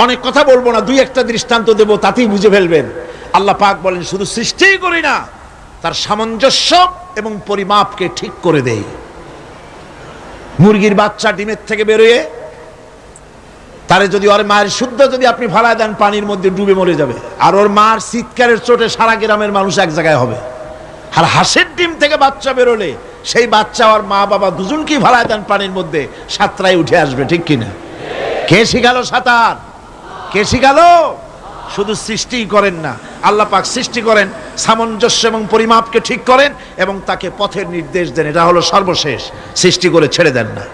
অনেক কথা বলবো না, দুই একটা দৃষ্টান্ত দেব, তাতেই বুঝে ফেলবেন। আল্লাহ পাক বলেন শুধু সৃষ্টিই করি না, তার সামঞ্জস্য এবং পরিমাপকে ঠিক করে দেই। মুরগির বাচ্চা ডিমের থেকে বেরোয় তারে যদি ওর মায়ের শুদ্ধ যদি আপনি ফালায় দেন পানির মধ্যে ডুবে মরে যাবে, আর ওর মার চিৎকারের চোটে সারা গ্রামের মানুষ এক জায়গায় হবে। আর হাঁসের ডিম থেকে বাচ্চা বেরোলে সেই বাচ্চা আর মা বাবা দুজনকেই ফালায় দেন পানির মধ্যে, সাঁতরায় উঠে আসবে, ঠিক কিনা? কে শিখালো সাঁতার? কে শিখালো? শুধু সৃষ্টি করেন না, আল্লাহ পাক সৃষ্টি করেন, সামঞ্জস্য এবং পরিমাপকে ঠিক করেন এবং তাকে পথের নির্দেশ দেন। এটা হলো সর্বশেষ, সৃষ্টি করে ছেড়ে দেন না।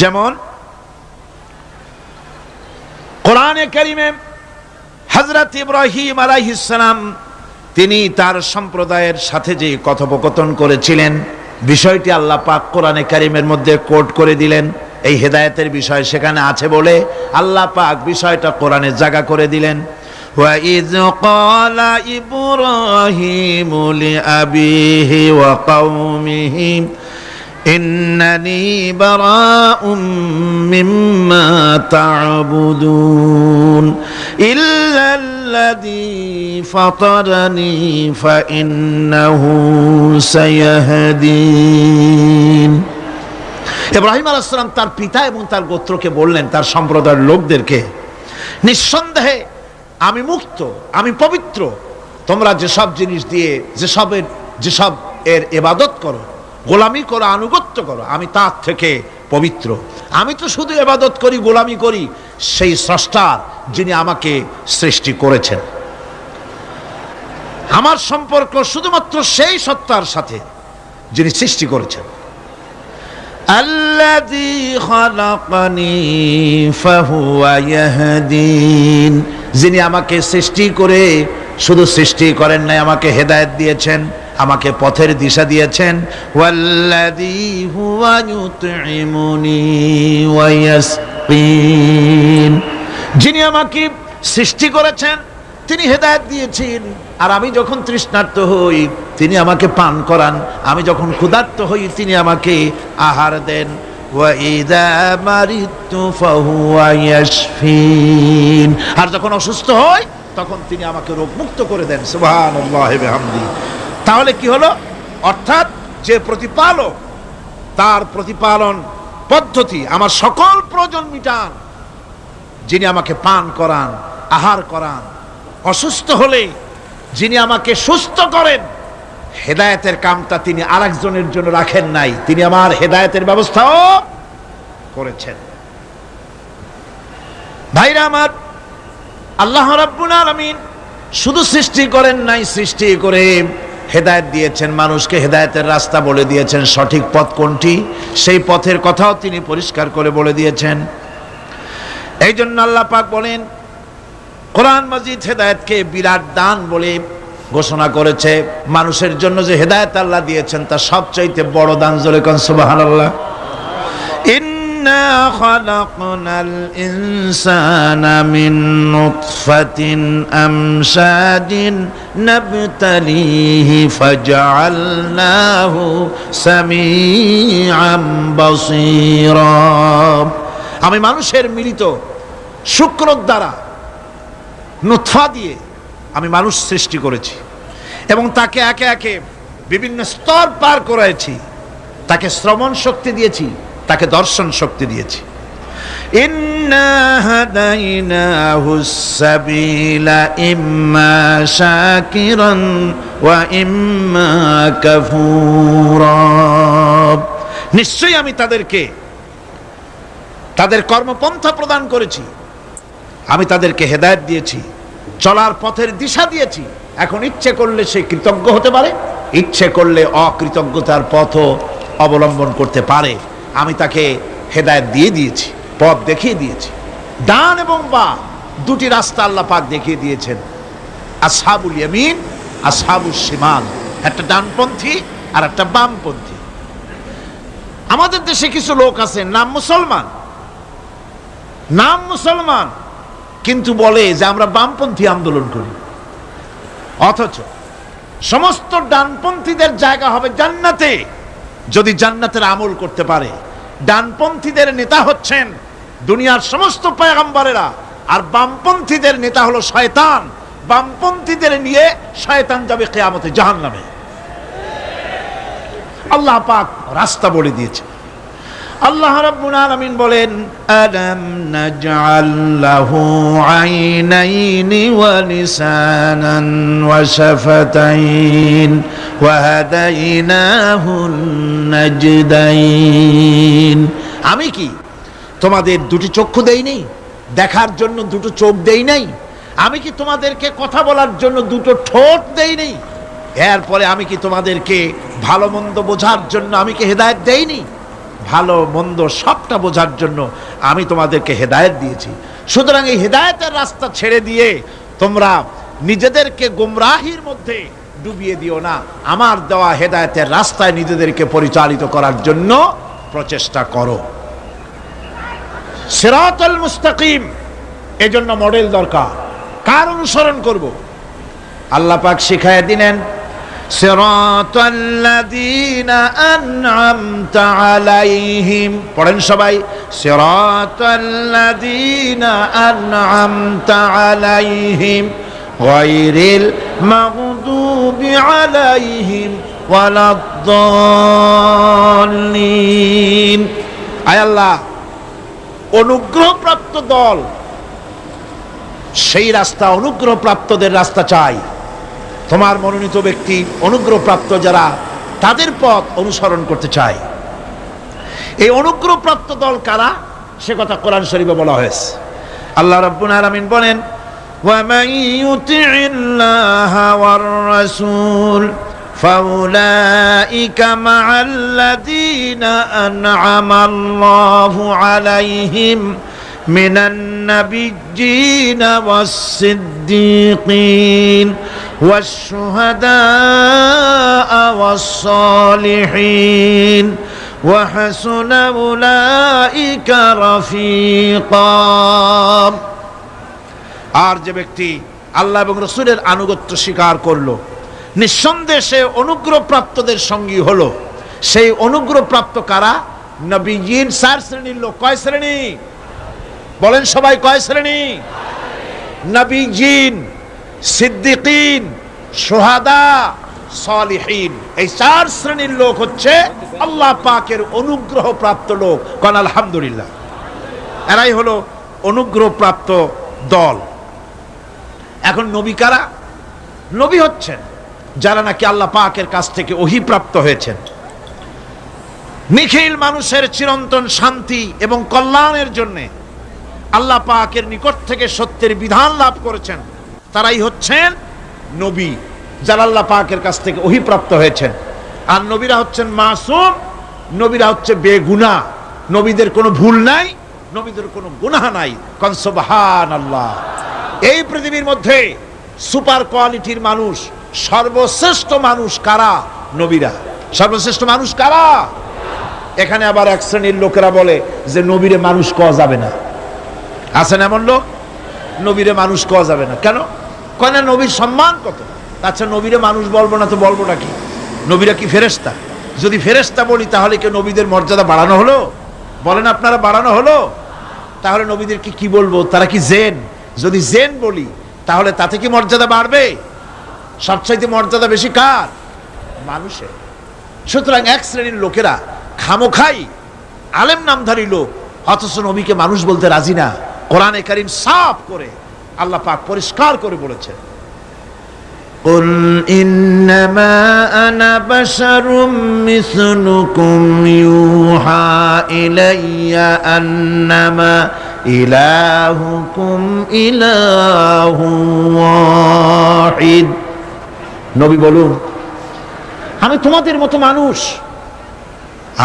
যেমন কোরআনে কারীমে হযরত ইব্রাহিম আলাইহিস সালাম তিনি তার সম্প্রদায়ের সাথে যে কথোপকথন করেছিলেন, বিষয়টি আল্লাহ পাক কোরআনে কারীমের মধ্যে কোট করে দিলেন। এই হেদায়েতের বিষয় সেখানে আছে বলে আল্লাহ পাক বিষয়টা কোরআনে জায়গা করে দিলেন। وَإِذْ قَالَ إِبْرَاهِيمُ لِأَبِيهِ وَقَوْمِهِ إِنَّنِي بَرَاءٌ مِّمَّا تَعْبُدُونَ إِلَّا الَّذِي فَطَرَنِي فَإِنَّهُ سَيَهْدِينِ। ইব্রাহিম আলাইহিস সালাম তার পিতা এবং তার গোত্রকে বললেন, তার সম্প্রদায়ের লোকদেরকে, নিঃসন্দেহে আমি মুক্ত, আমি পবিত্র। তোমরা যেসব জিনিস দিয়ে যেসব এর ইবাদত করো, গোলামি করো, আনুগত্য করো, আমি তার থেকে পবিত্র। আমি তো শুধু ইবাদত করি, গোলামি করি সেই স্রষ্টার, যিনি আমাকে সৃষ্টি করেছেন। আমার সম্পর্ক শুধুমাত্র সেই সত্তার সাথে যিনি সৃষ্টি করেছেন। আল্লাযী খালাকানি ফাহুয়া ইয়াহদিন, যিনি আমাকে সৃষ্টি করে শুধু সৃষ্টি করেন নাই, আমাকে হেদায়েত দিয়েছেন, আমাকে পথের দিশা দিয়েছেন। ওয়াল্লাযী হুয়া ইউতঈমুনি ওয়া ইয়াসকিন, যিনি আমাকে সৃষ্টি করেছেন তিনি হেদায়েত দিয়েছেন, আর আমি যখন তৃষ্ণার্ত হই তিনি আমাকে পান করান, আমি যখন ক্ষুধার্ত হই তিনি আমাকে আহার দেন। ওয়া ইযা মারিতু ফাহুয়া ইয়াশফিন, আর যখন অসুস্থ হই তখন তিনি আমাকে রোগ মুক্ত করে দেন। সুবহানাল্লাহি ওয়া বিহামদিহি। তাহলে কি হলো? অর্থাৎ যে প্রতিপালক, তার প্রতিপালন পদ্ধতি আমার সকল প্রয়োজন মিটান, যিনি আমাকে পান করান, আহার করান, অসুস্থ হলে যিনি আমাকে সুস্থ করেন। হেদায়েতের কামটা তিনি আরেকজনের জন্য রাখেন নাই, তিনি আমার হেদায়েতের ব্যবস্থাও করেছেন। ভাইরা আমার, আল্লাহ রাব্বুল আলামিন শুধু সৃষ্টি করেন নাই, সৃষ্টি করে হেদায়েত দিয়েছেন, মানুষকে হেদায়েতের রাস্তা বলে দিয়েছেন। সঠিক পথ কোনটি সেই পথের কথাও তিনি পরিষ্কার করে বলে দিয়েছেন। এই জন্য আল্লাহ পাক বলেন, কোরআন মাজিদ হেদায়েতকে বিরাট দান বলে ঘোষণা করেছে। মানুষের জন্য যে হেদায়েত আল্লাহ দিয়েছেন তা সবচাইতে বড় দান। জোরে কোন সুবহানাল্লাহ। ইন্না খালাকনাল ইনসানা মিন নুতফাতিন আমশাদিন নাবতালিহি ফাজআলনাহু সামিআম বাসীরা। আমি মানুষের মিলিত শুক্রর দ্বারা, নুতফা দিয়ে আমি মানুষ সৃষ্টি করেছি এবং তাকে একে একে বিভিন্ন স্তর পার করেছি। তাকে শ্রবণ শক্তি দিয়েছি, তাকে দর্শন শক্তি দিয়েছি। ইন্না হাদাইনাহুস সাবিলা ইম্মা শাকিরান ওয়া ইম্মা কাফুরা। নিশ্চয়ই আমি তাদেরকে তাদের কর্মপন্থা প্রদান করেছি, আমি তাদেরকে হেদায়েত দিয়েছি, চলার পথের দিশা দিয়েছি। এখন ইচ্ছে করলে সে কৃতজ্ঞ হতে পারে, ইচ্ছে করলে অকৃতজ্ঞতার পথও অবলম্বন করতে পারে। আমি তাকে হেদায়েত দিয়ে দিয়েছি, পথ দেখিয়ে দিয়েছি। ডান এবং বাম দুটি রাস্তা আল্লাহ পাক দেখিয়ে দিয়েছেন। আসহাবুল ইয়ামিন, আসহাবুশ শিমাল, একটা ডানপন্থী আর একটা বামপন্থী। আমাদের দেশে কিছু লোক আছে, নাম মুসলমান কিন্তু বলে যে আমরা বামপন্থী আন্দোলন করি, অথচ সমস্ত ডানপন্থীদের জায়গা হবে জান্নাতে যদি জান্নাতের আমল করতে পারে। ডানপন্থীদের নেতা হচ্ছেন দুনিয়ার সমস্ত পয়গম্বরেরা, আর বামপন্থীদের নেতা হলো শয়তান। বামপন্থীদের নিয়ে শয়তান যাবে কিয়ামতে জাহান্নামে। আল্লাহ পাক রাস্তা বলে দিয়েছে। আল্লাহ রাব্বুল আলামিন বলেন, আলাম নাজআল লাহু আইনাইনি ওয়া লিসানান ওয়া শাফাতাইন ওয়া হাদাইনাহুন নাজদাইন। আমি কি তোমাদের দুটি চক্ষু দেই নাই, দেখার জন্য দুটো চোখ দেই নাই? আমি কি তোমাদেরকে কথা বলার জন্য দুটো ঠোঁট দেই নাই? এরপরে আমি কি তোমাদেরকে ভালো মন্দ বোঝার জন্য আমি কি হেদায়েত দেইনি? ভালো মন্দ সবটা বোঝার জন্য আমি তোমাদেরকে হেদায়েত দিয়েছি। সুতরাং এই হেদায়েতের রাস্তা ছেড়ে দিয়ে তোমরা নিজেদেরকে গোমরাহির মধ্যে ডুবিয়ে দিও না। আমার দেওয়া হেদায়েতের রাস্তায় নিজেদেরকে পরিচালিত করার জন্য প্রচেষ্টা করো। সিরাতাল মুস্তাকিম, এজন্য মডেল দরকার। কার অনুসরণ করব? আল্লাহ পাক শিখায় দিলেন, সিরাতাল্লাযীনা আন'আমতা আলাইহিম। পড়েন সবাই, সিরাতাল্লাযীনা আন'আমতা আলাইহিম গায়রিল মাগদুবি আলাইহিম ওয়ালাদ-দাল্লিন। আয় আল্লাহ, অনুগ্রহপ্রাপ্ত দল, সেই রাস্তা অনুগ্রহপ্রাপ্তদের রাস্তা চাই। তোমার মনোনীত ব্যক্তি অনুগ্রহপ্রাপ্ত যারা, তাদের পথ অনুসরণ করতে চাই। এই অনুগ্রহপ্রাপ্ত দল কারা, সে কথা কোরআন শরীফে বলা হয়েছে। আল্লাহ রাব্বুল আলামিন বলেন, ওয়া মান ইউতি'িল্লাহা ওয়ার রাসূল ফাউলাইকা মা'আল্লাযীনা আন'আমাল্লাহু আলাইহিম মিনান নাবিয়্যিনা ওয়াস-সিদ্দীকিন والشهداء والصالحين وحسن أولئك رفيقا। আর যে ব্যক্তি আল্লাহ এবং রাসূলের আনুগত্য স্বীকার করলো, নিঃসন্দেহে সে অনুগ্রহপ্রাপ্তদের সঙ্গী হলো। সেই অনুগ্রহপ্রাপ্ত কারা? নবীয়িন। 4 শ্রেণীর লোক। কয় শ্রেণী? বলেন সবাই, কয় শ্রেণী? নবীয়িন, সিদ্দিকিন, শুহাদা, সালিহিন। এই 4 শ্রেণীর লোক হচ্ছে আল্লাহ পাকের অনুগ্রহপ্রাপ্ত লোক। কোন আলহামদুলিল্লাহ। এরাই হলো অনুগ্রহপ্রাপ্ত দল। এখন নবী কারা? নবী হচ্ছেন যারা নাকি আল্লাহ পাকের কাছ থেকে ওহী প্রাপ্ত হয়েছেন, নিখিল মানুষের চিরন্তন শান্তি এবং কল্যাণের জন্য আল্লাহ পাকের নিকট থেকে সত্যের বিধান লাভ করেছেন। তারাই হচ্ছেন নবী, যারা আল্লাহ পাকের কাছ থেকে ওহী প্রাপ্ত হয়েছেন। আর নবীরা হচ্ছেন মাসুম, নবীরা হচ্ছে বেগুনাহ। নবীদের কোনো ভুল নাই, নবীদের কোনো গুনাহ নাই। কোন সুবহানাল্লাহ। এই পৃথিবীর মধ্যে সুপার কোয়ালিটির মানুষ, সর্বশ্রেষ্ঠ মানুষ কারা? নবীরা। সর্বশ্রেষ্ঠ মানুষ কারা? এখানে আবার এক শ্রেণীর লোকেরা বলে যে নবীরে মানুষ কওয়া যাবে না। আছেন এমন লোক, নবীরে মানুষ কওয়া যাবে না। কেন? কেন? নবীর সম্মান কত। আচ্ছা, নবীরে মানুষ বলবো না তো বলবো নাকি? নবীরা কি ফেরেশতা? যদি ফেরেশতা বলি তাহলে কি নবীদের মর্যাদা বাড়ানো হলো? বলেন আপনারা, বাড়ানো হলো? তাহলে নবীদেরকে কি বলবো? তারা কি জেন? যদি জেন বলি তাহলে তাতে কি মর্যাদা বাড়বে? সবচাইতে মর্যাদা বেশি কার? মানুষের। সুতরাং এক শ্রেণীর লোকেরা খামোখাই আলেম নামধারী লোক, অথচ নবীকে মানুষ বলতে রাজি না। কোরআনে কারীম সাফ করে আল্লাহ পাক পরিষ্কার করে বলেছেন, কুল ইন্নামা আনা বাশারুম মিসলুকুম ইউহা ইলাইয়া আন্নামা ইলাহুকুম ইলাহু ওয়াহিদ। নবী বলুন, আমি তোমাদের মতো মানুষ,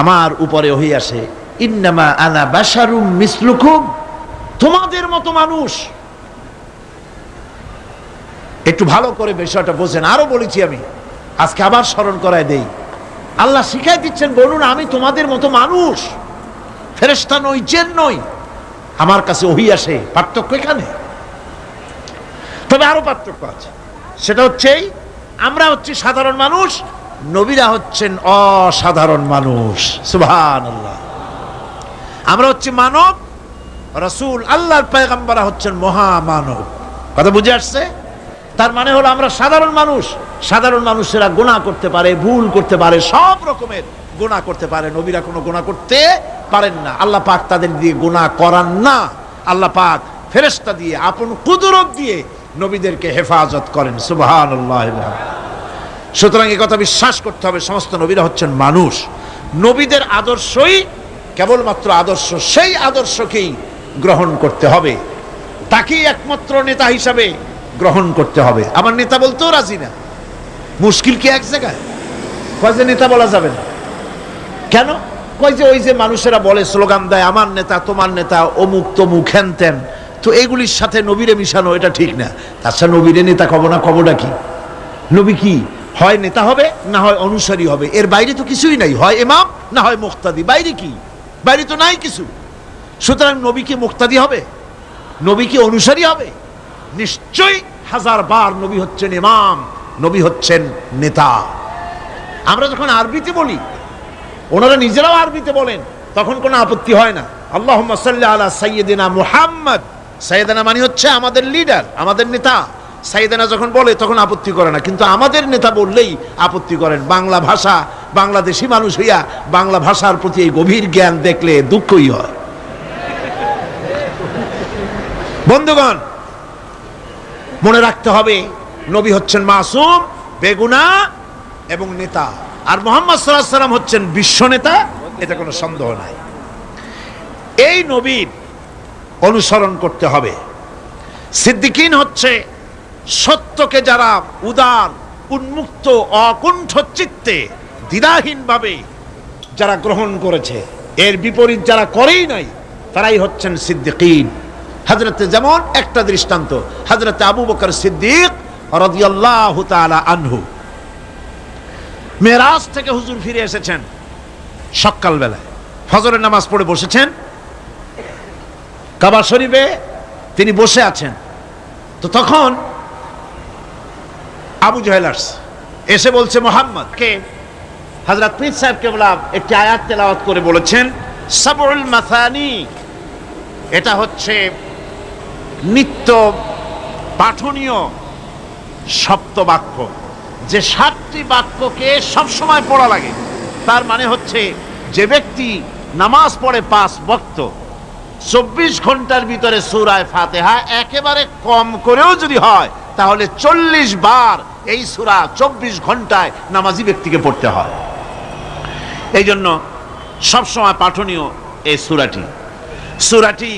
আমার উপরে ওহী আসে। ইন্নামা আনা বাশারুম মিসলুকুম, তোমাদের মতো মানুষ। একটু ভালো করে বিষয়টা বোঝেন। আরো বলেছি আমি, আজকে আবার স্মরণ করায় দেই। আল্লাহ শিখাই দিচ্ছেন, বলুন আমি তোমাদের মতো মানুষ, ফেরেশতা নই, জিন নই, আমার কাছে ওহী আসে। পার্থক্য এখানে। তবে আরো পার্থক্য আছে, সেটা হচ্ছে আমরা হচ্ছি সাধারণ মানুষ, নবীরা হচ্ছেন অসাধারণ মানুষ। সুবহানাল্লাহ। আমরা হচ্ছি মানব, রাসূল, আল্লাহর পয়গম্বররা হচ্ছেন মহামানব। কথা বুঝে আসছে? তার মানে হলো আমরা সাধারণ মানুষ, সাধারণ মানুষেরা গুনাহ করতে পারে, ভুল করতে পারে, সব রকমের গুনাহ করতে পারে। নবীরা কোনো গুনাহ করতে পারেন না। আল্লাহ পাক তাদের দিয়ে গুনাহ করান না। আল্লাহ পাক ফেরেশতা দিয়ে, আপন কুদরত দিয়ে নবীদেরকে হেফাজত করেন। সুবহানাল্লাহ। সুতরাং এই কথা বিশ্বাস করতে হবে, সমস্ত নবীরা হচ্ছেন মানুষ। নবীদের আদর্শই কেবলমাত্র আদর্শ, সেই আদর্শকেই গ্রহণ করতে হবে, তাকেই একমাত্র নেতা হিসাবে গ্রহণ করতে হবে। আমার নেতা বলতেও রাজি না। মুশকিল কি এক জায়গায়? কয় যে নেতা বলা যাবে না কেন? কয় যে ওই যে মানুষেরা বলে, স্লোগান দেয়, আমার নেতা, তোমার নেতা, অমুক তমুক হ্যান ত্যান, তো এগুলির সাথে নবীরে মিশানো এটা ঠিক না। তাছাড়া নবীরে নেতা কব না, কবটা কি? নবী কি হয় নেতা হবে, না হয় অনুসারী হবে, এর বাইরে তো কিছুই নাই। হয় ইমাম, না হয় মুক্তাদি। বাইরে কি? বাইরে তো নাই কিছু। সুতরাং নবী কি মুক্তাদি হবে? নবী কি অনুসারী হবে? নিশ্চয়ই হাজার বার নবী হচ্ছেন ইমাম, নবী হচ্ছেন নেতা। আমরা যখন আরবিতে বলি, ওনারা নিজেরাও আরবিতে বলেন, তখন কোনো আপত্তি হয় না। আল্লাহুম্মা সাল্লি আলা সাইয়্যিদিনা মুহাম্মদ। সাইয়্যিদিনা মানে হচ্ছে আমাদের লিডার, আমাদের নেতা। সাইয়্যিদিনা যখন বলে তখন আপত্তি করে না, কিন্তু আমাদের নেতা বললেই আপত্তি করেন। বাংলা ভাষা, বাংলাদেশি মানুষ হইয়া বাংলা ভাষার প্রতি এই গভীর জ্ঞান দেখলে দুঃখই হয়। বন্ধুগণ, মনে রাখতে হবে, নবী হচ্ছেন মাসুম, বেগুনাহ এবং নেতা। আর মুহাম্মদ সাল্লাল্লাহু আলাইহি ওয়াসাল্লাম হচ্ছেন বিশ্ব নেতা, এটা কোনো সন্দেহ নাই। এই নবীর অনুসরণ করতে হবে। সিদ্দিকিন হচ্ছে সত্যকে যারা উদার, উন্মুক্ত, অকুণ্ঠ চিত্তে, দ্বিধাহীনভাবে যারা গ্রহণ করেছে, এর বিপরীত যারা করেই নাই, তারাই হচ্ছেন সিদ্দিকিন। হযরতে, যেমন একটা দৃষ্টান্ত, হযরতে আবু বকর সিদ্দিক রাদিয়াল্লাহু তাআলা আনহু, মেরাজ থেকে হুজুর ফিরে এসেছেন সকাল বেলায়, ফজরের নামাজ পড়ে বসেছেন কাবা শরীফে, তিনি বসে আছেন। তো তখন আবু জাহেল এসে বলছে মুহাম্মদকে, হযরত পীর সাহেব কেবলা একটি আয়াত তেলাওয়াত করে বলেছেন, সাবউল মাসানি, এটা হচ্ছে নিত্য পাঠনীয় সপ্ত বাক্য, যে 7টি বাক্যকে সবসময় পড়া লাগে। তার মানে হচ্ছে, যে ব্যক্তি নামাজ পড়ে 5 ওয়াক্ত, 24 ঘন্টার ভিতরে সূরা ফাতিহা একেবারে কম করেও যদি হয়, তাহলে 40 বার এই সূরা 24 ঘন্টায় নামাজি ব্যক্তিকে পড়তে হয়। এই জন্য সবসময় পাঠনীয় এই সূরাটি। সূরাটি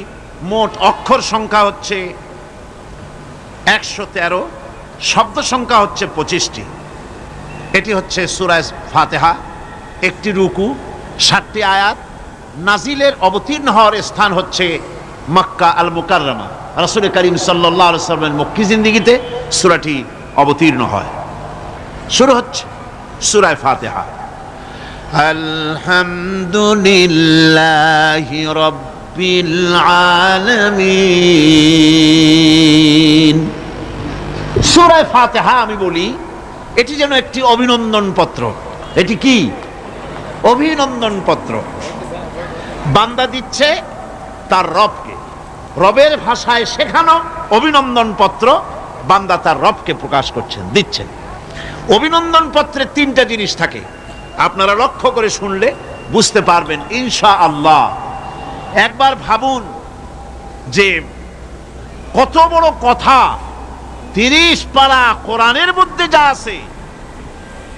মোট অক্ষর সংখ্যা হচ্ছে 113, শব্দ সংখ্যা হচ্ছে 25টি। এটি হচ্ছে সূরা ফাতিহা, একটি রুকু, 7টি আয়াত। নাজিলের অবতীর্ণ হওয়ার স্থান হচ্ছে মক্কা আল মুকাররমা। রাসূল করিম সাল্লাল্লাহু আলাইহি ওয়াসাল্লামের মক্কি জিন্দেগিতে সূরাটি অবতীর্ণ হয়। শুরু হচ্ছে সূরা ফাতিহা, আলহামদুলিল্লাহি রাব্বিল আলামিন। সূরা ফাতিহা, আমি বলি, এটি যেন একটি অভিনন্দন পত্র। এটি কি? অভিনন্দন পত্র। বান্দা দিচ্ছে তার রবকে, রবের ভাষায় শেখানো অভিনন্দন পত্র বান্দা তার রবকে প্রকাশ করছেন, দিচ্ছেন। অভিনন্দন পত্রে 3টা জিনিস থাকে, আপনারা লক্ষ্য করে শুনলে বুঝতে পারবেন ইনশাআল্লাহ। একবার ভাবুন যে কত বড় কথা, 30 পারা কোরআনের মধ্যে যা আছে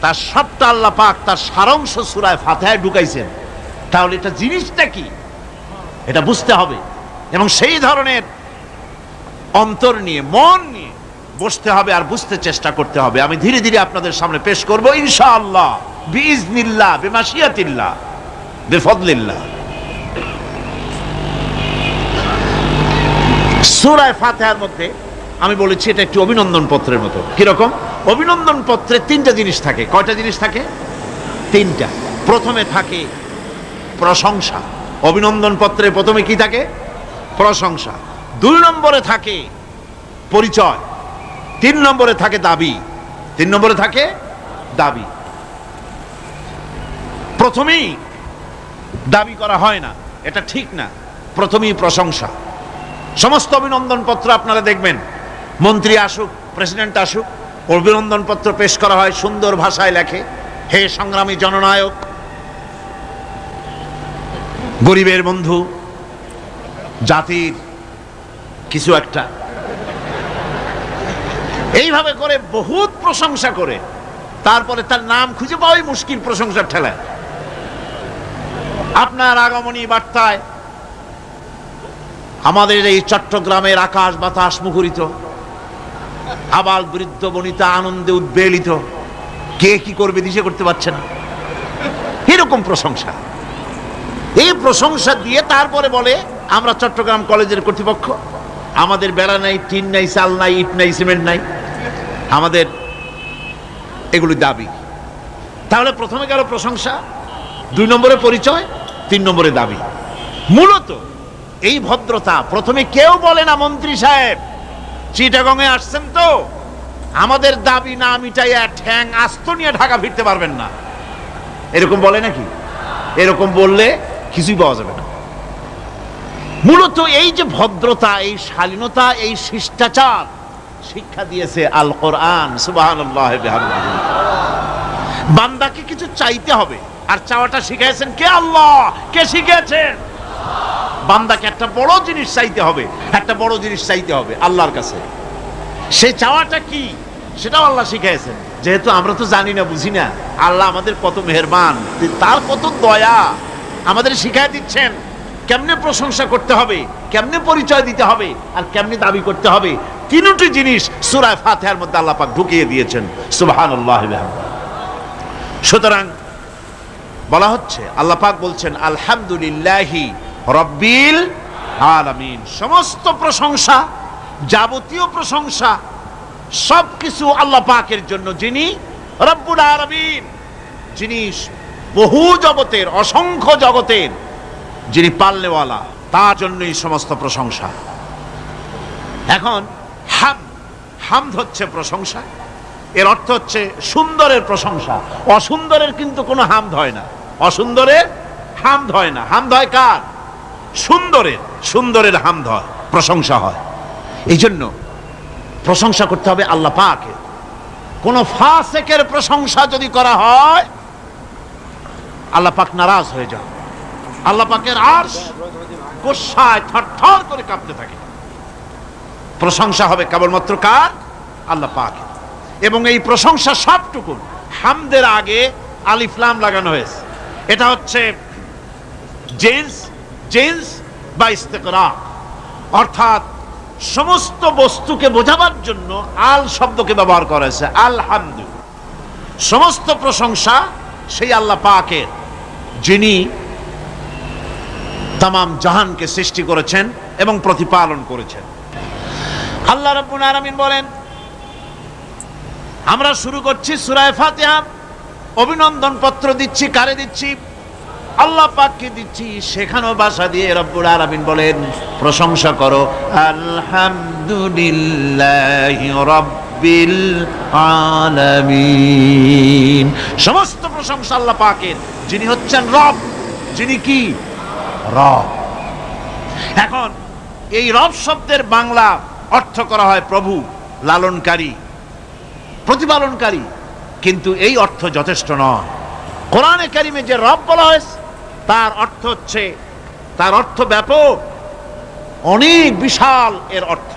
তার সবটা আল্লাহ পাক তার সারাংশ সূরা ফাতিহায় ঢুকাইছেন। তাহলে এটা জিনিসটা কি, এটা বুঝতে হবে, এবং সেই ধরনের অন্তর নিয়ে, মন নিয়ে বসতে হবে আর বুঝতে চেষ্টা করতে হবে। আমি ধীরে ধীরে আপনাদের সামনে পেশ করব ইনশাআল্লাহ, বিইজনিল্লাহ, বিমাশিয়াতিল্লাহ, বিফদলিল্লাহ। সূরা ফাতিহার মধ্যে আমি বলেছি এটা একটি অভিনন্দন পত্রের মতো। কিরকম? অভিনন্দন পত্রে 3টা জিনিস থাকে। কয়টা জিনিস থাকে? 3টা। প্রথমে থাকে প্রশংসা। অভিনন্দন পত্রে প্রথমে কি থাকে? প্রশংসা। 2 নম্বরে থাকে পরিচয়। 3 নম্বরে থাকে দাবি। 3 নম্বরে থাকে দাবি। প্রথমেই দাবি করা হয় না, এটা ঠিক না। প্রথমেই প্রশংসা। সমস্ত অভিনন্দন পত্র আপনারা দেখবেন, মন্ত্রী আসুক, প্রেসিডেন্ট আসুক, অভিনন্দন পত্র পেশ করা হয়, সুন্দর ভাষায় লেখে, হে সংগ্রামী জননায়ক, গরিবের বন্ধু, জাতির কিছু একটা, এইভাবে করে বহুত প্রশংসা করে তারপরে তার নাম খুঁজে পাওয়াই মুশকিল প্রশংসার ঠেলায়। আপনার আগমনী বার্তায় আমাদের এই চট্টগ্রামের আকাশ বাতাস মুখরিত, আবাল বৃদ্ধ বনিতা আনন্দে উদ্বেলিত, কে কি করবে দিশে করতে পারছে না, এরকম প্রশংসা। এই প্রশংসা দিয়ে তারপরে বলে আমরা চট্টগ্রাম কলেজের কর্তৃপক্ষ, আমাদের বেড়া নাই, টিন নাই, চাল নাই, ইট নাই, সিমেন্ট নাই, আমাদের এগুলি দাবি। তাহলে প্রথমে গেল প্রশংসা, 2 নম্বরে পরিচয়, 3 নম্বরে দাবি। মূলত এই ভদ্রতা প্রথমে কেউ বলে না, মন্ত্রী সাহেব চিটাগংয়ে আসছেন তো, আমাদের দাবি না মিটাইয়া ঠ্যাং আস্ত নিয়ে ঢাকা ফিরতে পারবেন না, এরকম বলে নাকি? এরকম বললে কিছুই পাওয়া যাবে না। মূলত এই যে ভদ্রতা, এই শালীনতা, এই শিষ্টাচার শিক্ষা দিয়েছে আল কোরআন। সুবহানাল্লাহ বিহামদিহি। বান্দাকে কিছু চাইতে হবে, আর চাওয়াটা শিখাইছেন কে? আল্লাহ। কে শিখিয়েছেন? বান্দাকে একটা বড় জিনিস চাইতে হবে, একটা বড় জিনিস চাইতে হবে আল্লাহর কাছে। সেই চাওয়াটা কি সেটাও আল্লাহ শিখাইছেন। যেহেতু আমরা তো জানি না, বুঝি না, আল্লাহ আমাদের কত মেহেরবান, তার কত দয়া, আমাদের শিখাই দিচ্ছেন কেমনে প্রশংসা করতে হবে, কেমনে পরিচয় দিতে হবে, আর কেমনে দাবি করতে হবে। 3টি জিনিস সূরা ফাতিহার মধ্যে আল্লাহ পাক ঢুকিয়ে দিয়েছেন। সুবহানাল্লাহ বিহামদিহি। সুতরাং বলা হচ্ছে, আল্লাহ পাক বলছেন আলহামদুলিল্লাহি রাব্বিল আলামিন। সমস্ত প্রশংসা, যাবতীয় প্রশংসা সবকিছু আল্লাহ পাকের জন্য, যিনি রব্বুল আলামিন, যিনি বহু জগতের, অসংখ্য জগতের যিনি পালনেওয়ালা, তার জন্যই সমস্ত প্রশংসা। এখন হামদ হচ্ছে প্রশংসা, এর অর্থ হচ্ছে সুন্দরের প্রশংসা। অসুন্দরের কিন্তু কোনো হামদ হয় না, অসুন্দরের হামদ হয় না। হামদ হয় কার? সুন্দরের। সুন্দরের হামদ হয়, প্রশংসা হয়। এই জন্য প্রশংসা করতে হবে আল্লাহ পাকের। কোন ফাসিকের প্রশংসা যদি করা হয়, আল্লাহ পাক নারাজ হয়ে যান, আল্লাহ পাকের আরশ গোসায় থরথর করে কাঁপতে থাকে। প্রশংসা হবে কেবলমাত্র কার? আল্লাহ পাকের। এবং এই প্রশংসা সবটুকু হামদের আগে আলিফ লাম লাগানো হয়েছে। এটা হচ্ছে জিন্স বা ইস্তিকরাক, অর্থাৎ সমস্ত বস্তুকে বোঝাবার জন্য আল শব্দকে ব্যবহার করা হয়েছে। আলহামদু, সমস্ত প্রশংসা সেই আল্লাহ পাকের, যিনি তামাম জাহানকে সৃষ্টি করেছেন এবং প্রতিপালন করেছেন। আল্লাহ রাব্বুল আলামিন বলেন, আমরা শুরু করছি সূরা ফাতিহা, অভিনন্দন পত্র দিচ্ছি। কারে দিচ্ছি? আল্লাহ পাককে দিচ্ছি। সেখানেও ভাষা দিয়ে রব্বুল আলামিন বলেন প্রশংসা করো, আলহামদুলিল্লাহি রাব্বিল আলামিন। সমস্ত প্রশংসা আল্লাহ পাকের, যিনি হচ্ছেন রব। যিনি কি? রব। এখন এই রব শব্দের বাংলা অর্থ করা হয় প্রভু, লালনকারী, প্রতিপালনকারী, কিন্তু এই অর্থ যথেষ্ট নয়। কোরআনে কারিমে যে রব বলা হয়েছে তার অর্থ হচ্ছে, তার অর্থ ব্যাপক, অনেক বিশাল এর অর্থ।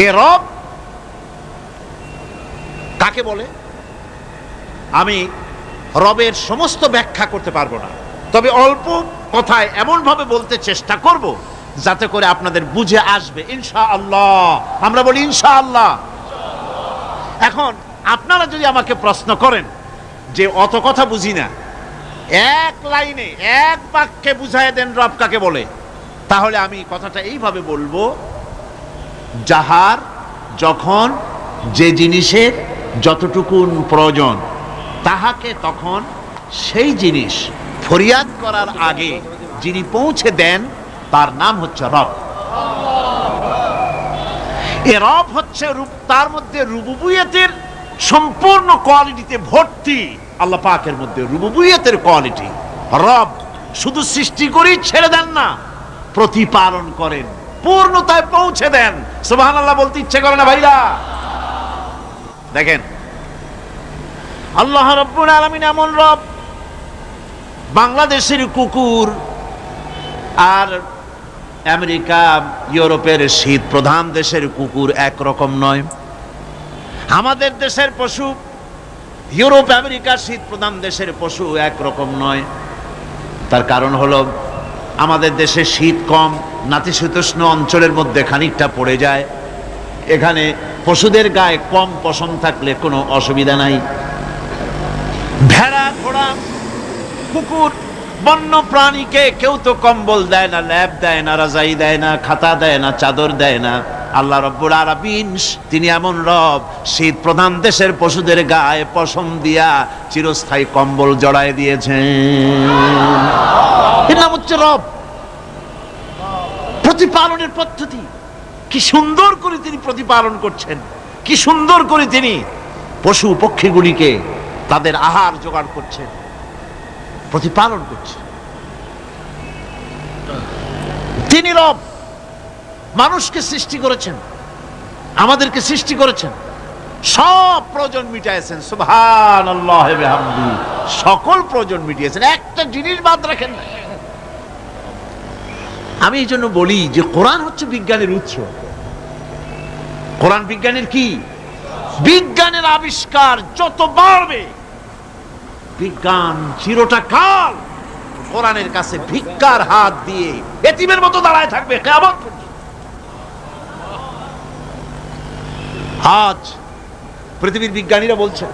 এ রব কাকে বলে আমি রবের সমস্ত ব্যাখ্যা করতে পারবো না, তবে অল্প কথায় এমন ভাবে বলতে চেষ্টা করব যাতে করে আপনাদের বুঝে আসবে ইনশাআল্লাহ। আমরা বলি ইনশাআল্লাহ। এখন আপনারা যদি আমাকে প্রশ্ন করেন যে অত কথা বুঝি না, এক লাইনে এক বাক্যে বুঝায় দেন রব কাকে বলে, তাহলে আমি কথাটা এইভাবে বলবো, যাহার যখন যে জিনিসের যতটুকুন প্রয়োজন তাহাকে তখন সেই জিনিস ফরিয়াদ করার আগে যিনি পৌঁছে দেন তার নাম হচ্ছে রব। এ রব হচ্ছে তার মধ্যে রুবুবিয়তের সম্পূর্ণ কোয়ালিটিতে ভর্তি। আল্লাহ পাকের মধ্যে রুবুবিয়তের কোয়ালিটি। রব শুধু সৃষ্টি করেই ছেড়ে দেন না, প্রতিপালন করেন, পূর্ণতায় পৌঁছে দেন। সুবহানাল্লাহ বলতে ইচ্ছে করে না ভাইরা? দেখেন আল্লাহ রাব্বুল আলামিন এমন রব, বাংলাদেশের কুকুর আর আমেরিকা ইউরোপের শীত প্রধান দেশের কুকুর একরকম নয়। আমাদের দেশের পশু ইউরোপ আমেরিকার শীত প্রধান দেশের পশু একরকম নয়। তার কারণ হলো আমাদের দেশে শীত কম, নাতিশীতোষ্ণ অঞ্চলের মধ্যে খানিকটা পড়ে যায়। এখানে পশুদের গায়ে কম পশম থাকলে কোনো অসুবিধা নাই। ভেড়া, ঘোড়া, কুকুর, বন্য প্রাণীকে কেউ তো কম্বল দেয় না, ল্যাপ দেয় না, রাজাই দেয় না, খাতা দেয় না, চাদর দেয় না। আল্লাহ রাব্বুল আলামিন তিনি এমন রব, শীত প্রধান দেশের পশুদের গায়ে পশম দিয়া চিরস্থায়ী কম্বল জড়ায় দিয়েছেন। এর নাম হচ্ছে রব। প্রতিপালনের পদ্ধতি কি সুন্দর করে তিনি প্রতিপালন করছেন, কি সুন্দর করে তিনি পশু পক্ষীগুলিকে তাদের আহার জোগাড় করছেন, প্রতিপালন করছেন। তিনি রব, মানুষকে সৃষ্টি করেছেন, আমাদেরকে সৃষ্টি করেছেন, সব প্রয়োজন মিটাইছেন। সুবহানাল্লাহ ওয়া বিহামদিহি, সকল প্রয়োজন মিটিয়েছেন, একটা জিনিস বাদ রাখেন না। আমি এই জন্য বলি যে কোরআন হচ্ছে বিজ্ঞানের উৎস। কোরআন বিজ্ঞানের কি? বিজ্ঞানের আবিষ্কার যত বাড়বে, বিজ্ঞান চিরটা কাল কোরআনের কাছে ভিক্ষার হাত দিয়ে এতিমের মতো দাঁড়ায় থাকবে কিয়ামত পর্যন্ত। আজ পৃথিবীর বিজ্ঞানীরা বলছেন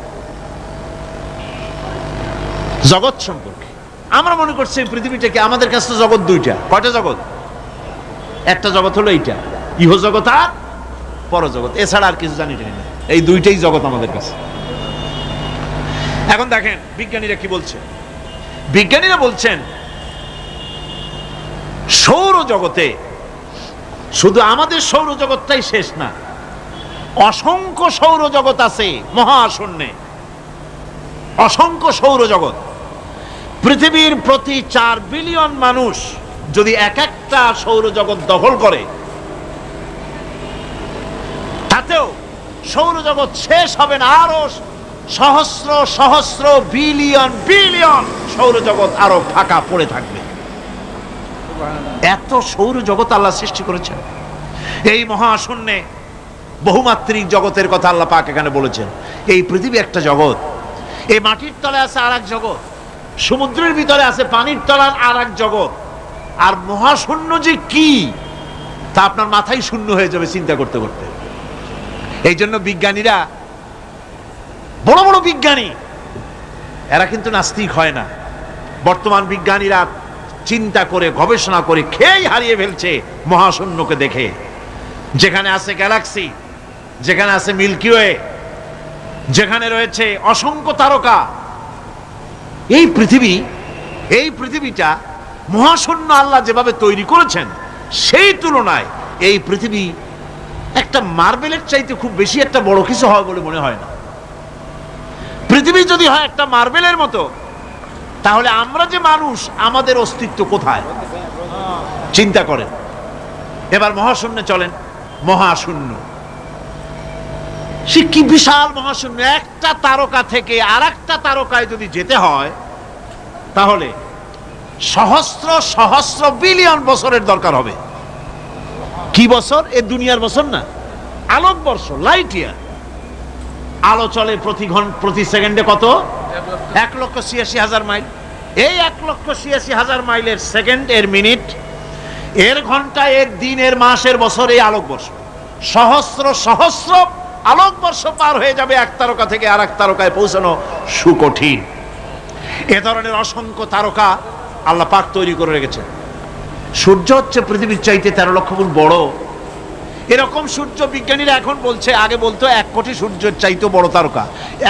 জগৎ সম্পর্কে, আমরা মনে করছি পৃথিবীটাকে, আমাদের কাছে তো জগৎ দুইটা। কয়টা জগৎ? একটা জগৎ হলো এইটা, ইহজগৎ আর পরজগৎ, এছাড়া আর কিছু জানি না। এই দুইটাই জগৎ আমাদের কাছে। এখন দেখেন বিজ্ঞানীরা কি বলছে। বিজ্ঞানীরা বলছেন সৌরজগতে শুধু আমাদের সৌরজগৎটাই শেষ না, অসংখ্য সৌরজগৎ আছে মহাশূন্যে, অসংখ্য সৌরজগৎ। পৃথিবীর প্রতি 4 বিলিয়ন মানুষ যদি এক একটা সৌরজগৎ দখল করে, তাতেও সৌরজগৎ শেষ হবে না। আরো সহস্র সহস্র বিলিয়ন বিলিয়ন সৌরজগৎ আরো ফাঁকা পড়ে থাকবে। এত সৌরজগৎ আল্লাহ সৃষ্টি করেছেন। এই মহাশূন্যে বহুমাত্রিক জগতের কথা আল্লাহ পাক এখানে বলেছেন। এই পৃথিবী একটা জগৎ, এই মাটির তলে আছে আর এক জগৎ, সমুদ্রের ভিতরে আছে পানির তলার আর এক জগৎ। আর মহাশূন্য যে কি তা আপনার মাথায় শূন্য হয়ে যাবে চিন্তা করতে করতে। এই জন্য বিজ্ঞানীরা, বড় বড় বিজ্ঞানী, এরা কিন্তু নাস্তিক হয় না। বর্তমান বিজ্ঞানীরা চিন্তা করে গবেষণা করে খেয়েই হারিয়ে ফেলছে মহাশূন্যকে দেখে। যেখানে আছে গ্যালাক্সি, যেখানে আছে মিল্কি ওয়ে, যেখানে রয়েছে অসংখ্য তারকা, এই পৃথিবীটা মহাশূন্য আল্লাহ যেভাবে তৈরি করেছেন, সেই তুলনায় এই পৃথিবী একটা মার্বেলের চাইতে খুব বেশি একটা বড় কিছু হয় বলে মনে হয় না। পৃথিবী যদি হয় একটা মার্বেলের মতো, তাহলে আমরা যে মানুষ, আমাদের অস্তিত্ব কোথায় চিন্তা করেন। এবার মহাশূন্যে চলেন, মহাশূন্য সে কি বিশাল মহাশূন্য। একটা তারকা থেকে আর একটা তারকায় যদি যেতে হয়, তাহলে সহস্র সহস্র বিলিয়ন বছরের দরকার হবে। কি বছর? এ দুনিয়ার বছর না, আলোকবর্ষ, লাইট ইয়ার। আলো চলে প্রতি সেকেন্ডে কত? 1,86,000 মাইল। এই 1,86,000 মাইলের সেকেন্ড, এর মিনিট, এর ঘন্টা, এর দিন, এর মাস, এর বছর, এই আলোকবর্ষ। সহস্র সহস্র আলোকবর্ষ পার হয়ে যাবে এক তারকা থেকে আর এক তারকায় পৌঁছানো সুকঠিন। এ ধরনের অসংখ্য তারকা আল্লাহ পাক তৈরি করে রেখেছেন। সূর্য হচ্ছে পৃথিবীর চাইতে 13 লক্ষ গুণ বড়। এরকম সূর্য বিজ্ঞানীরা এখন বলছে, আগে বলতো 1 কোটি সূর্যের চাইতে বড় তারকা,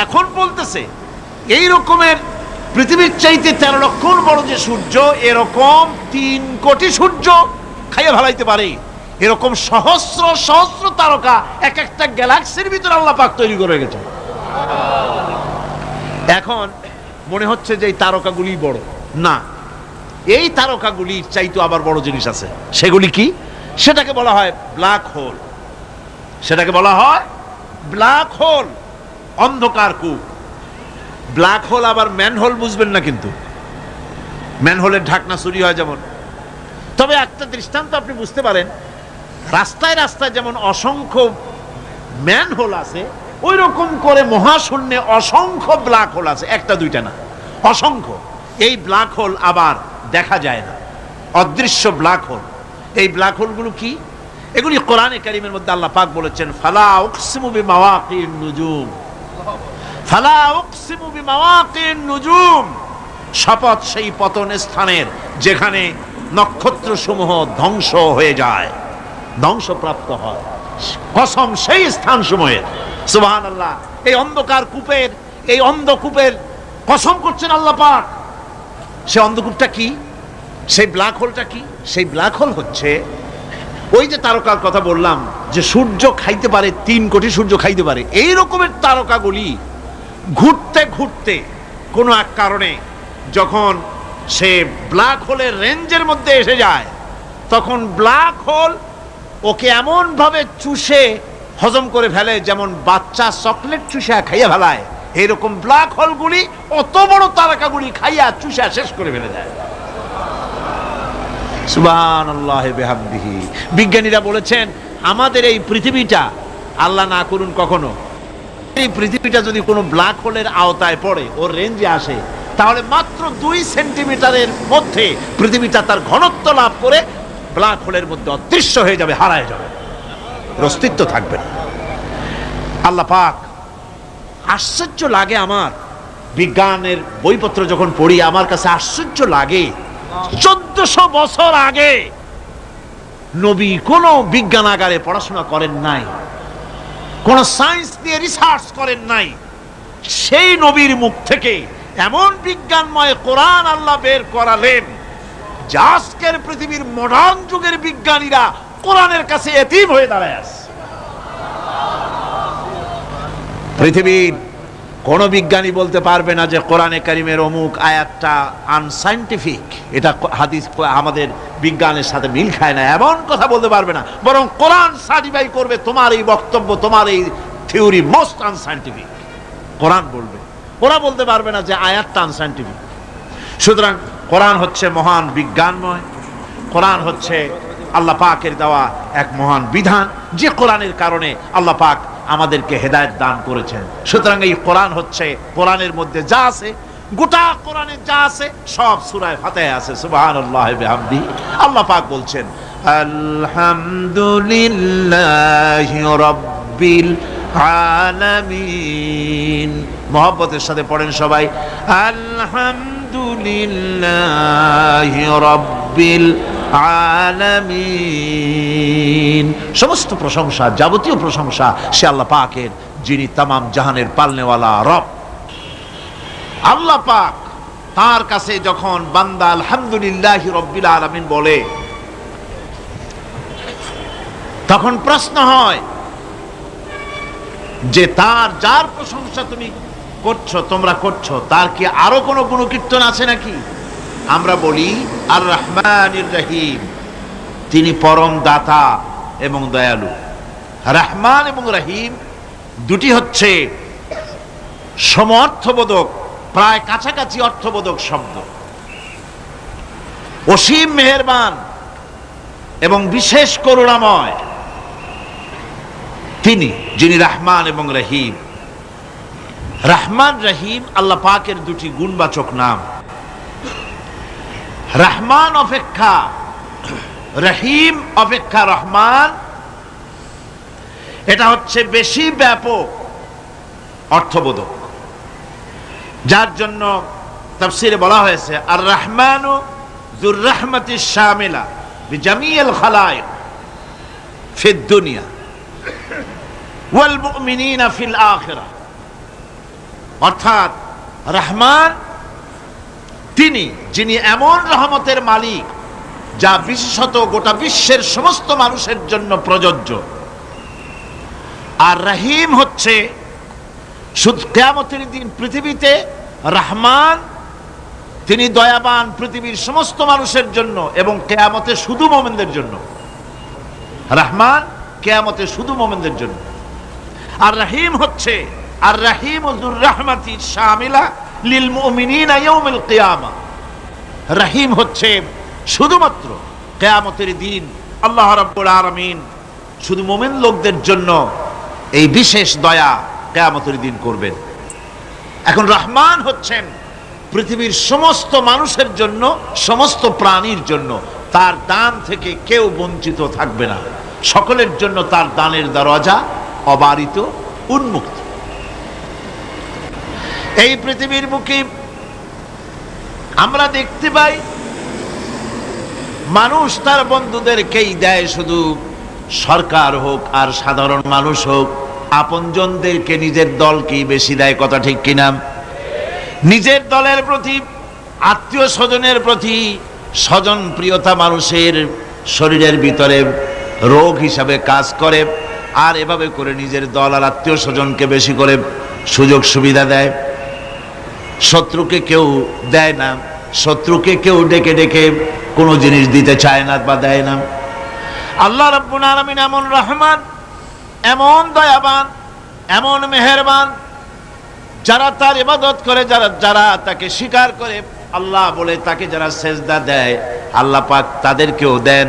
এখন বলতেছে এই রকমের পৃথিবীর চাইতে 13 লক্ষ গুণ বড় যে সূর্য, এরকম 3 কোটি সূর্য খাইয়ে ভালাইতে পারে। এরকম সহস্র সহস্র তারকা এক একটা গ্যালাক্সির ভিতরে আল্লাহ পাক তৈরি করে রেখেছে। এখন মনে হচ্ছে যে এই তারকাগুলি বড় না, এই তারকাগুলির চাইতো আবার বড় জিনিস আছে। সেগুলি কি? সেটাকে বলা হয় ব্ল্যাক হোল। সেটাকে বলা হয় ব্ল্যাক হোল, অন্ধকার কূপ। ব্ল্যাক হোল আবার ম্যানহোল বুঝবেন না, কিন্তু ম্যানহোলের ঢাকনা চুরি হয় যেমন। তবে একটা দৃষ্টান্ত আপনি বুঝতে পারেন, রাস্তায় রাস্তায় যেমন অসংখ্য ম্যানহোল আছে, ওই রকম করে মহাশূন্যে অসংখ্য ব্ল্যাক হোল আছে, একটা দুইটা না, অসংখ্য। এই ব্ল্যাক হোল আবার দেখা যায় না, অদৃশ্য ব্ল্যাক হোল। এই ব্ল্যাক হোলগুলো কি? এগুলি কোরআনে কারীমের মধ্যে আল্লাহ পাক বলেছেন, ফালা উকসিমু বিমাওয়াকিন নুজুম, ফালা উকসিমু বিমাওয়াকিন নুজুম, শপথ সেই পতন স্থানের যেখানে নক্ষত্র সমূহ ধ্বংস হয়ে যায়, ধ্বংসপ্রাপ্ত হয়, কসম সেই স্থান সমূহের। সুবহানাল্লাহ। এই অন্ধকার কূপের, এই অন্ধকূপের কসম করছেন আল্লাহ পাক। সে অন্ধকূপটা কি? সেই ব্ল্যাক হোলটা কি? সেই ব্ল্যাক হোল হচ্ছে ওই যে তারকার কথা বললাম, যে সূর্য খাইতে পারে, 3 কোটি সূর্য খাইতে পারে, এই রকমের তারকাগুলি ঘুরতে ঘুরতে কোনো এক কারণে যখন সে ব্ল্যাক হোলের রেঞ্জের মধ্যে এসে যায়, তখন ব্ল্যাক হোল ওকে এমন ভাবে চুষে হজম করে ফেলে, যেমন বাচ্চা চকলেট চুষা খাইয়া ফেলায়, এরকম ব্ল্যাক হোলগুলি অত বড় তারকাগুলি খাইয়া চুষা শেষ করে ফেলে দেয়। সুবহানাল্লাহি বিহামদিহি। বিজ্ঞানীরা বলেছেন, আমাদের এই পৃথিবীটা, আল্লাহ না করুন কখনো, এই পৃথিবীটা যদি কোনো ব্ল্যাক হোলের আওতায় পড়ে, ওর রেঞ্জে আসে, তাহলে মাত্র 2 সেন্টিমিটারের মধ্যে পৃথিবীটা তার ঘনত্ব লাভ করে ব্ল্যাক হোলের মধ্যে অদৃশ্য হয়ে যাবে, হারায় যাবে, অস্তিত্ব থাকবে না। আল্লাহ পাক, আশ্চর্য লাগে আমার, বিজ্ঞানের বইপত্র যখন পড়ি আমার কাছে আশ্চর্য লাগে, 1400 বছর আগে নবী কোনো বিজ্ঞানাগারে পড়াশোনা করেন নাই, কোন সায়েন্স নিয়ে রিসার্চ করেন নাই, সেই নবীর মুখ থেকে এমন বিজ্ঞানময় কোরআন আল্লাহ বের করালেন, যে আজকের পৃথিবীর মডার্ন যুগের বিজ্ঞানীরা কোরআনের কাছে এতিম হয়ে দাঁড়ায় আছে। পৃথিবীর কোন বিজ্ঞানী বলতে পারবে না যে কোরআনে কারীমের অমুক আয়াতটা আনসাইন্টিফিক, এটা হাদিস আমাদের বিজ্ঞানের সাথে মিল খায় না, এমন কথা বলতে পারবে না। বরং কোরআন সার্টিফাই করবে তোমার এই বক্তব্য, তোমার এই থিওরি মোস্ট আনসাইন্টিফিক। কোরআন বলবে, ওরা বলতে পারবে না যে আয়াতটা আনসাইন্টিফিক। সুতরাং কোরআন হচ্ছে মহান বিজ্ঞানময়, কোরআন হচ্ছে আল্লাহ পাকের দেওয়া এক মহান বিধান, যে কোরআনের কারণে আল্লাহ পাক আমাদেরকে হেদায়েত দান করেছেন। সুতরাং এই কোরআন হচ্ছে, কোরআনের মধ্যে যা আছে, গোটা কোরআনে যা আছে সব সূরা ফাতিহায় আছে। সুবহানাল্লাহি বিহামদিহি। আল্লাহ পাক বলছেন, আলহামদুলিল্লাহি রাব্বিল আলামিন। মহব্বতের সাথে পড়েন সবাই, আলহামদুলিল্লাহি রাব্বিল আলামিন। সমস্ত প্রশংসা, যাবতীয় প্রশংসা সে আল্লাহ পাকের, যিনি তামাম জাহানের পালনেওয়ালা রব। আল্লাহ পাক তার কাছে যখন বান্দা আলহামদুলিল্লাহি রাব্বিল আলামিন বলে, তখন প্রশ্ন হয় যে তার, যার প্রশংসা তুমি করছো, তোমরা করছো, তার কি আরো কোনো গুণকীর্তন আছে নাকি? আমরা বলি আর রহমানির রহিম, তিনি পরম দাতা এবং দয়ালু। রহমান এবং রহিম দুটি হচ্ছে সমঅর্থবোধক, প্রায় কাছাকাছি অর্থবোধক শব্দ। অসীম মেহেরবান এবং বিশেষ করুণাময় তিনি, যিনি রহমান এবং রহিম। রহমান রহিম আল্লাহ পাকের দুটি গুণবাচক নাম। রহমান অপেক্ষা, রহিম অপেক্ষা রহমান, এটা হচ্ছে বেশি ব্যাপক অর্থবোধক, যার জন্য তাফসীরে বলা হয়েছে আর রহমানু যুর রাহমাতিশ শামিলা বিজামিল খালায়েক ফিদ দুনিয়া ওয়াল মুমিনিনা ফিল আখিরাহ। অর্থাৎ রহমান তিনি, যিনি এমন রহমতের মালিক যা বিশেষত গোটা বিশ্বের সমস্ত মানুষের জন্য প্রযোজ্য। আর রহিম হচ্ছে শুধু কিয়ামতের দিন পৃথিবীতে রহমান তিনি দয়াবান পৃথিবীর সমস্ত মানুষের জন্য এবং কিয়ামতে শুধু মুমিনদের জন্য। রহমান কিয়ামতে শুধু মুমিনদের জন্য। আর রহিম হচ্ছে আর রহিম যুর রাহমাতি শামিলা লিল মুমিনিনা ইয়াউমিল কিয়ামা। রহিম হচ্ছে শুধুমাত্র কিয়ামতের দিন আল্লাহ রাব্বুল আলামিন শুধু মুমিন লোকদের জন্য এই বিশেষ দয়া কিয়ামতের দিন করবেন। এখন রহমান হচ্ছেন পৃথিবীর সমস্ত মানুষের জন্য, সমস্ত প্রাণীর জন্য। তার দান থেকে কেউ বঞ্চিত থাকবে না, সকলের জন্য তার দানের দরজা অবারিত, উন্মুক্ত। এই পৃথিবীর বুকে আমরা দেখতে পাই মানুষ তার বন্ধুদেরকেই দেয়, শুধু সরকার হোক আর সাধারণ মানুষ হোক, আপনজনদেরকে নিজের দলকেই বেশি দেয়। কথা ঠিক কিনা? নিজের দলের প্রতি, আত্মীয় স্বজনের প্রতি স্বজন প্রিয়তা মানুষের শরীরের ভিতরে রোগ হিসাবে কাজ করে, আর এভাবে করে নিজের দল আর আত্মীয় স্বজনকে বেশি করে সুযোগ সুবিধা দেয়। শত্রুকে কেউ দেয় না, শত্রুকে কেউ ডেকে ডেকে কোনো জিনিস দিতে চায় না বা দেয় না। আল্লাহ রাব্বুল আলামিন এমন রহমান, এমন দয়াবান, এমন মেহেরবান, যারা তার ইবাদত করে, যারা তাকে স্বীকার করে, আল্লাহ বলে তাকে যারা সেজদা দেয়, আল্লাহ পাক তাদেরকেও দেন।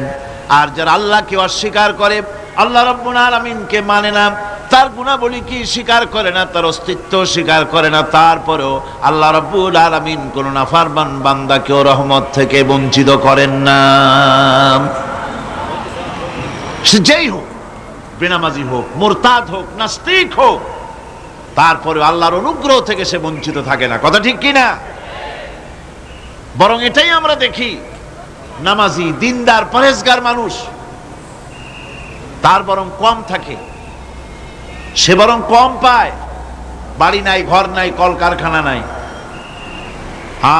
আর যারা আল্লাহকে অস্বীকার করে, আল্লাহ রাব্বুল আলামিনকে মানে না, তার গুণাবলী কি স্বীকার করে না, তার অস্তিত্ব স্বীকার করে না, তারপরেও আল্লাহ রাব্বুল আলামিন কোন নাফরমান বান্দাকেও রহমত থেকে বঞ্চিত করেন না। সে যেই হোক, বেনামাজি হোক, মুরতাদ হোক, নাস্তিক হোক, তারপরে আল্লাহর অনুগ্রহ থেকে সে বঞ্চিত থাকে না। কথা ঠিক কিনা? বরং এটাই আমরা দেখি, নামাজি, দিনদার, পরেজগার মানুষ তার বরং কম থাকে, সে বরং কম পায়। বাড়ি নাই, ঘর নাই, কলকারখানা নাই,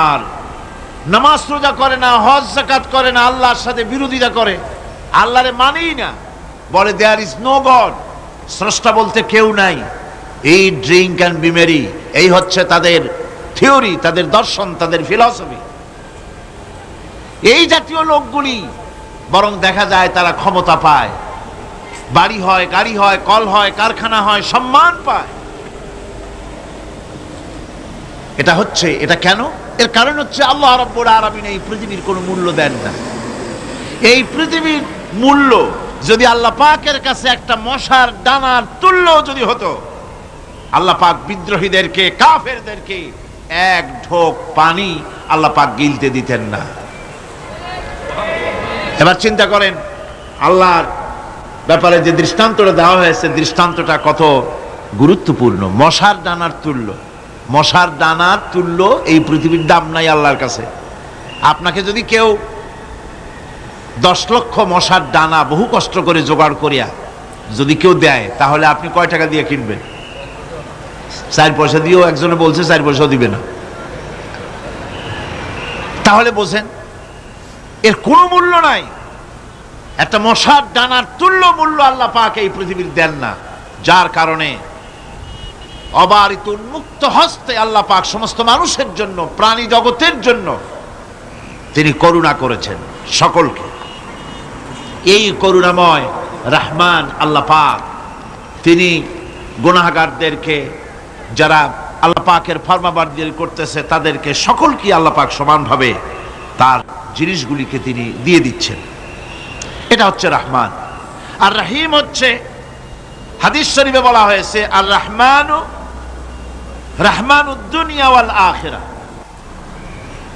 আর নামাজ রোজা করে না, হজ যাকাত করে না, আল্লাহর সাথে বিরোধিতা করে, আল্লাহরে মানেই না, বলে দেয়ার ইজ নো গড, স্রষ্টা বলতে কেউ নাই। এই ড্রিঙ্ক অ্যান্ড বি মেরি, এই হচ্ছে তাদের থিওরি, তাদের দর্শন, তাদের ফিলসফি। এই জাতীয় লোকগুলি বরং দেখা যায় তারা ক্ষমতা পায়, বাড়ি হয়, গাড়ি হয়, কল হয়, কারখানা হয়, সম্মান পায়। এটা কেন? এর কারণ হচ্ছে আল্লাহ রাব্বুল আলামিন এই পৃথিবীর কোনো মূল্য দেন না। এই পৃথিবীর মূল্য যদি আল্লাহ পাকের কাছে একটা মশার দানার তুল্য যদি হতো, আল্লাহ পাক বিদ্রোহীদেরকে, কাফেরদেরকে এক ঢোক পানি আল্লাহ পাক গিলতে দিতেন না। এবার চিন্তা করেন, আল্লাহর ব্যাপারে যে দৃষ্টান্তটা দেওয়া হয়েছে, দৃষ্টান্তটা কত গুরুত্বপূর্ণ। মশার দানার তুল্য, মশার দানার তুল্য এই পৃথিবীর দাম নাই আল্লাহর কাছে। আপনাকে যদি কেউ 10 লক্ষ মশার দানা বহু কষ্ট করে জোগাড় করিয়া যদি কেউ দেয়, তাহলে আপনি কয় টাকা দিয়ে কিনবেন? 4 পয়সা দিয়েও একজনে বলছে 4 পয়সাও দিবে না। তাহলে বোঝেন এর কোনো মূল্য নাই। একটা মশার দানার তুল্য মূল্য আল্লাহ পাক এই পৃথিবীর দেন না, যার কারণে অবারিত উন্মুক্ত হস্তে আল্লাহ পাক সমস্ত মানুষের জন্য, প্রাণী জগতের জন্য তিনি করুণা করেছেন সকলকে। এই করুণাময় রহমান আল্লাহ পাক তিনি গুনাহগারদেরকে, যারা আল্লাহ পাকের ফরমাবরদারি করতেছে, তাদেরকে সকলকে আল্লাহ পাক সমানভাবে তার জিনিসগুলিকে তিনি দিয়ে দিচ্ছেন। এটা হচ্ছে রহমান। আর রহিম হচ্ছে, হাদিস শরীফে বলা হয়েছে, আর রহমানু রহমানুদ দুনিয়া ওয়াল আখিরা,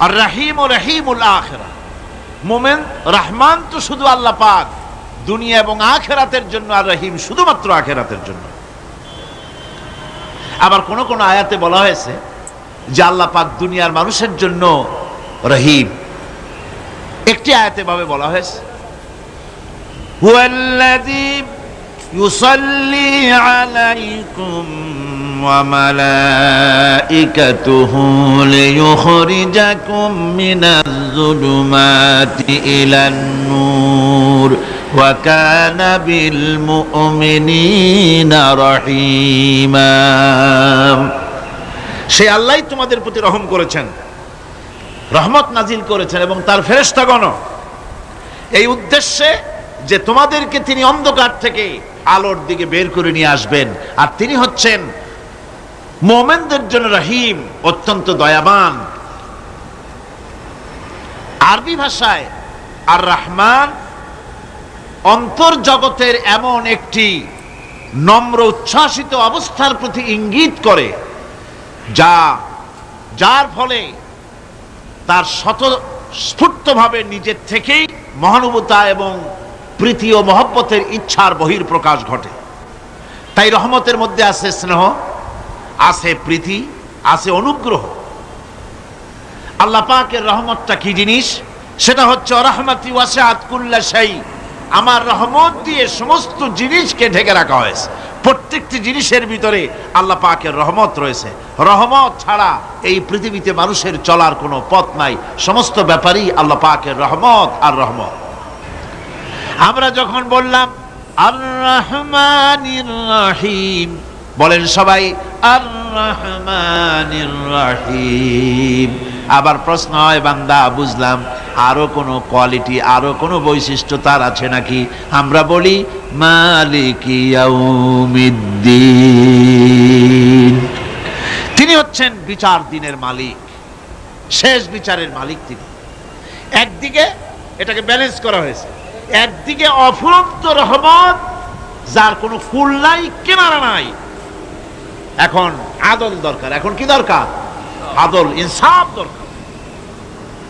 আর রহিমু রহিমুল আখিরা। মুমিন রহমান তো শুধু আল্লাহ পাক দুনিয়া এবং আখিরাতের জন্য, আর রহিম শুধুমাত্র আখিরাতের জন্য। আবার কোন কোন আয়াতে বলা হয়েছে যে আল্লাহ পাক দুনিয়ার মানুষের জন্য রহিম। একটি আয়াতে ভাবে বলা হয়েছে, হুয়াল্লাযী ইউসাল্লি আলাইকুম ওয়া মালাইকাতুহু লিয়ুখরিজাকুম মিনাজ যুলুমাতি ইলান নূর ওয়া কানা বিল মুমিনিনা রহিমা। সে আল্লাহই তোমাদের প্রতি রহম করেছেন, রহমত নাজিল করেছেন এবং তার ফেরেশতাগণ এই উদ্দেশ্যে যে তোমাদেরকে তিনি অন্ধকার থেকে আলোর দিকে বের করে নিয়ে আসবেন। আর তিনি হচ্ছেন মুমিনদের জন্য রহিম, অত্যন্ত দয়াবান। আরবি ভাষায় আর রহমান অন্তর্জগতের এমন একটি নম্র উচ্ছ্বাসিত অবস্থার প্রতি ইঙ্গিত করে যার ফলে তার স্বতঃস্ফূর্তভাবে নিজের থেকেই মহানুভবতা এবং প্রীতি ও মহব্বতের ইচ্ছার বহির্প্রকাশ ঘটে। তাই রহমতের মধ্যে আছে স্নেহ, আছে প্রীতি, আছে অনুগ্রহ। আল্লাহ পাকের রহমতটা কি জিনিস? সেটা হচ্ছে রাহমাতি ওয়াসিআত কুল্লা শাই। আমার রহমত দিয়ে সমস্ত জিনিসকে ঢেকে রাখা হয়েছে। প্রত্যেকটি জিনিসের ভিতরে আল্লাহ পাকের রহমত রয়েছে। রহমত ছাড়া এই পৃথিবীতে মানুষের চলার কোনো পথ নাই। সমস্ত ব্যাপারই আল্লাহ পাকের রহমত আর রহমত। আমরা যখন বললাম আর রহমানির রহিম, বলেন সবাই আর রহমানির রহিম। আবার প্রশ্ন হয়, বান্দা বুঝলাম, আরো কোনো কোয়ালিটি, আরো কোনো বৈশিষ্ট্য তার আছে নাকি? আমরা বলি মালিকি ইয়াউমিদ্দিন। তিনি হচ্ছেন বিচার দিনের মালিক, শেষ বিচারের মালিক তিনি। একদিকে এটাকে ব্যালেন্স করা হয়েছে, একদিকে অফুরন্ত রহমত, যার কোনো কুল নাই, কিনারা নাই। এখন আদল দরকার। এখন কি দরকার? আদল, ইনসাফ দরকার।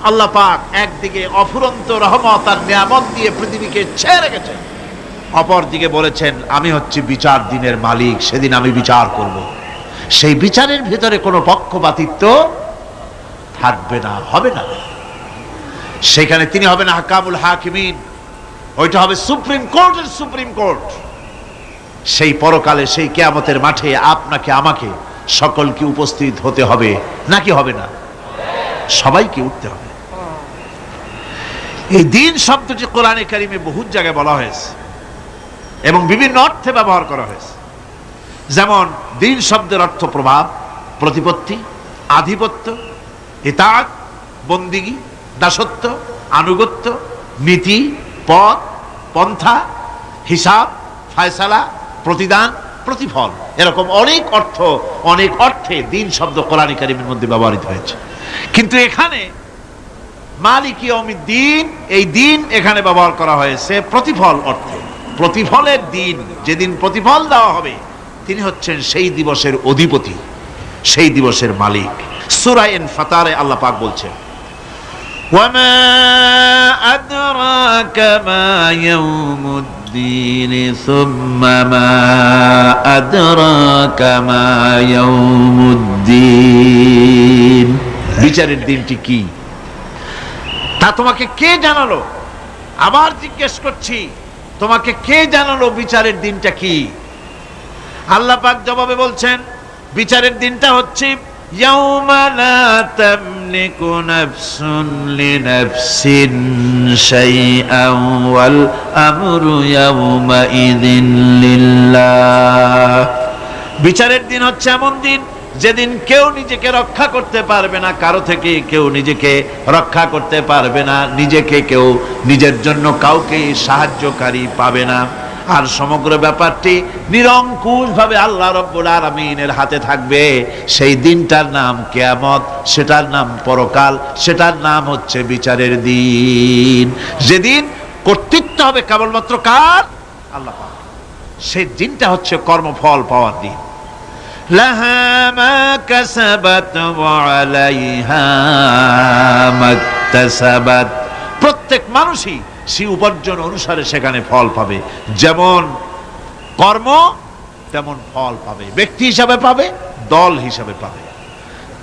আল্লাহ পাক একদিকে অফুরন্ত রহমত আর নিয়ামত দিয়ে পৃথিবীকে ছেয়ে রেখেছেন, অপর দিকে বলেছেন আমি হচ্ছি বিচার দিনের মালিক, সেদিন আমি বিচার করব। সেই বিচারের ভিতরে কোনো পক্ষপাতিত্ব থাকবে না, হবে না। সেখানে তিনি হবেন হাকামুল হাকিমিন, ওইটা হবে সুপ্রিম কোর্টের সুপ্রিম কোর্ট। সেই পরকালে, সেই কিয়ামতের মাঠে আপনাকে আমাকে সকলকে উপস্থিত হতে হবে, নাকি হবে না? সবাইকে উঠতে হবে। এই দিন শব্দটি কোরআনে কারিমে বহু জায়গায় বলা হয়েছে এবং বিভিন্ন অর্থে ব্যবহার করা হয়েছে। যেমন দিন শব্দের অর্থ প্রভাব, প্রতিপত্তি, আধিপত্য, ইতাআত, বন্দিগি, দাসত্ব, আনুগত্য, নীতি, পথ, পন্থা, হিসাব, ফায়সালা, প্রতিদান, প্রতিফল। এরকম অনেক অর্থ, অনেক অর্থে দিন শব্দ কোরআনে কারিমের মধ্যে ব্যবহৃত হয়েছে। কিন্তু এখানে মালিক ইয়াউমিদ্দিন, এই দিন এখানে ব্যবহার করা হয়েছে প্রতিফল অর্থে। প্রতিফলের দিন, যেদিন প্রতিফল দেওয়া হবে, তিনি হচ্ছেন সেই দিবসের অধিপতি, সেই দিবসের মালিক। সূরা ইনফিতারে আল্লাহ পাক বলছেন ওয়ামা আদরাকা মা ইয়াউমুদ্দিন সুম্মা মা আদরাকা মা ইয়াউমুদ্দিন। বিচারের দিনটি কি তা তোমাকে কে জানালো? আবার জিজ্ঞেস করছি, তোমাকে কে জানালো বিচারের দিনটা কি? আল্লাহ পাক জবাবে বলছেন বিচারের দিনটা হচ্ছে ইয়াউমা লা তামলিকু নাফসুন লিনাফসিন শাইআন ওয়াল আমরু ইয়াউমা ইযিন লিল্লাহ। বিচারের দিন হচ্ছে এমন দিন যেদিন কেউ নিজেকে রক্ষা করতে পারবে না, কারো থেকে কেউ নিজেকে রক্ষা করতে পারবে না, নিজেকে কেউ নিজের জন্য কাউকে সাহায্যকারী পাবে না। আর সমগ্র ব্যাপারটি নিরঙ্কুশভাবে আল্লাহ রাব্বুল আলামিনের হাতে থাকবে। সেই দিনটার নাম কিয়ামত, সেটার নাম পরকাল, সেটার নাম হচ্ছে বিচারের দিন। যেদিন কর্তৃত্ব হবে কেবলমাত্র কার? আল্লাহ পাক। সেই দিনটা হচ্ছে কর্মফল পাওয়ার দিন। লাহা মা কাসাবাত ওয়া আলাইহা মাকতাসাবাত। প্রত্যেক মানুষই সে উপার্জন অনুসারে সেখানে ফল পাবে। যেমন কর্ম তেমন ফল পাবে, ব্যক্তি হিসাবে পাবে, দল হিসাবে পাবে।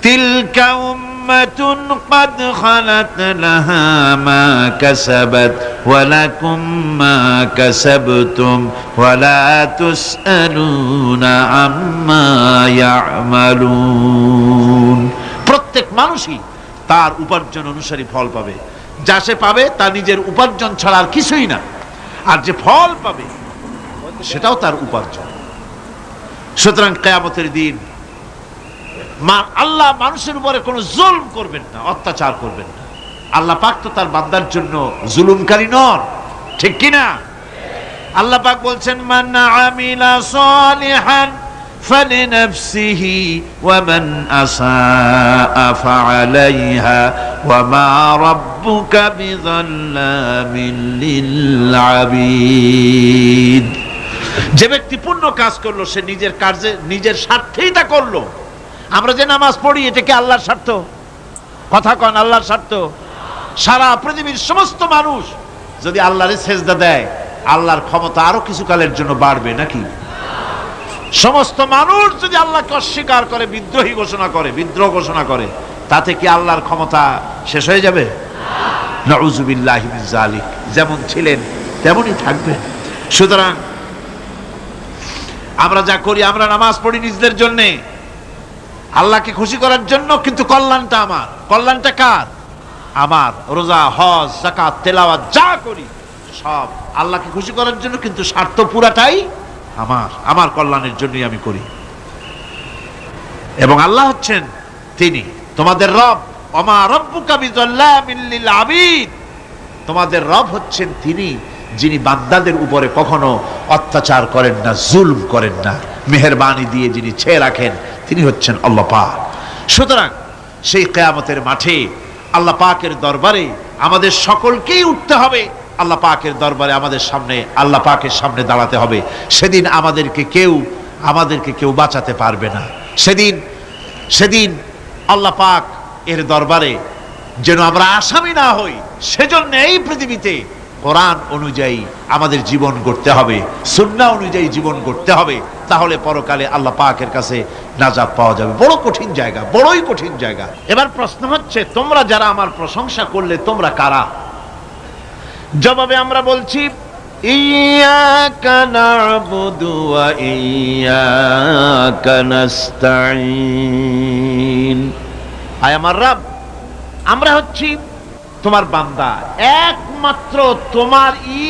তিলকা উম্মাতুন ক্বাদ খালাত লাহা মা কাসাবাত ওয়া লাকুম মা কাসাবতুম ওয়া লা তুসআলুনা আম্মা ইয়ামালুন। প্রত্যেক মানুষই তার উপার্জন অনুসারে ফল পাবে। যা সে পাবে তা নিজের উপার্জন ছাড়া আর কিছুই না, আর যে ফল পাবে সেটাও তার উপার্জন। সুতরাং কিয়ামতের দিন আল্লাহ মানুষের উপরে কোনো জুলম করবেন না, অত্যাচার করবেন না। আল্লাহ পাক তো তার বান্দার জন্য জুলুমকারী নন, ঠিক কিনা? আল্লাহ পাক বলছেন মান আমিলা সালিহান ফালিনাফসিহি ওয়া মান আসাআ ফাআলাইহা ওয়া মা রাব্বুকা বিযাল্লামিল লিল আবিদ। যে ব্যক্তি পুণ্য কাজ করলো সে নিজের কাজে নিজের স্বার্থেই তা করলো। আমরা যে নামাজ পড়ি এটা কি আল্লাহর স্বার্থ? কথা কন, আল্লাহর স্বার্থ? সারা পৃথিবীর সমস্ত মানুষ যদি আল্লাহরে সেজদা দেয়, আল্লাহর ক্ষমতা আরো কিছু কালের জন্য বাড়বে নাকি? সমস্ত মানুষ যদি আল্লাহকে অস্বীকার করে, বিদ্রোহী ঘোষণা করে, বিদ্রোহ ঘোষণা করে, তাতে কি আল্লাহর ক্ষমতা শেষ হয়ে যাবে? নাউযুবিল্লাহি মিন যালিক। যেমন ছিলেন তেমনই থাকবেন। সুতরাং আমরা যা করি, আমরা নামাজ পড়ি নিজেদের জন্য, আল্লাহকে খুশি করার জন্য, কিন্তু কল্যাণটা আমার। কল্যাণটা কার? আমার। রোজা, হজ, যাকাত, তেলাওয়াত যা করি সব আল্লাহকে খুশি করার জন্য, কিন্তু স্বার্থ পুরাটাই আমার। আমার কল্যাণের জন্যই আমি করি। এবং আল্লাহ হচ্ছেন তিনি তোমাদের রব। ওমা রাব্বুকা বিযাল্লামিল লিল আবিদ। তোমাদের রব হচ্ছেন তিনি যিনি বান্দাদের উপরে কখনো অত্যাচার করেন না, জুলম করেন না, মেহেরবানি দিয়ে যিনি ছেয়ে রাখেন তিনি হচ্ছেন আল্লাহ পাক। সুতরাং সেই কিয়ামতের মাঠে আল্লাহ পাকের দরবারে আমাদের সকলকেই উঠতে হবে। আল্লাহ পাকের দরবারে আমাদের সামনে, আল্লাহ পাকের সামনে দাঁড়াতে হবে। সেদিন আমাদেরকে কেউ বাঁচাতে পারবে না। সেদিন আল্লাহ পাক এর দরবারে যেন আমরা আসামি না হই, সেজন্য এই পৃথিবীতে কোরআন অনুযায়ী আমাদের জীবন গড়তে হবে, সুন্নাহ অনুযায়ী জীবন গড়তে হবে। তাহলে পরকালে আল্লাহ পাকের কাছে নাজাত পাওয়া যাবে। বড় কঠিন জায়গা, বড়ই কঠিন জায়গা। এবার প্রশ্ন হচ্ছে, তোমরা যারা আমার প্রশংসা করলে তোমরা কারা? জবাবে আমরা বলছি, ইয়্যাকা না'বুদু ওয়া ইয়্যাকা নাস্তাঈন। আয় আমার রব, আমরা হচ্ছি তোমার বান্দা, একমাত্র তোমারই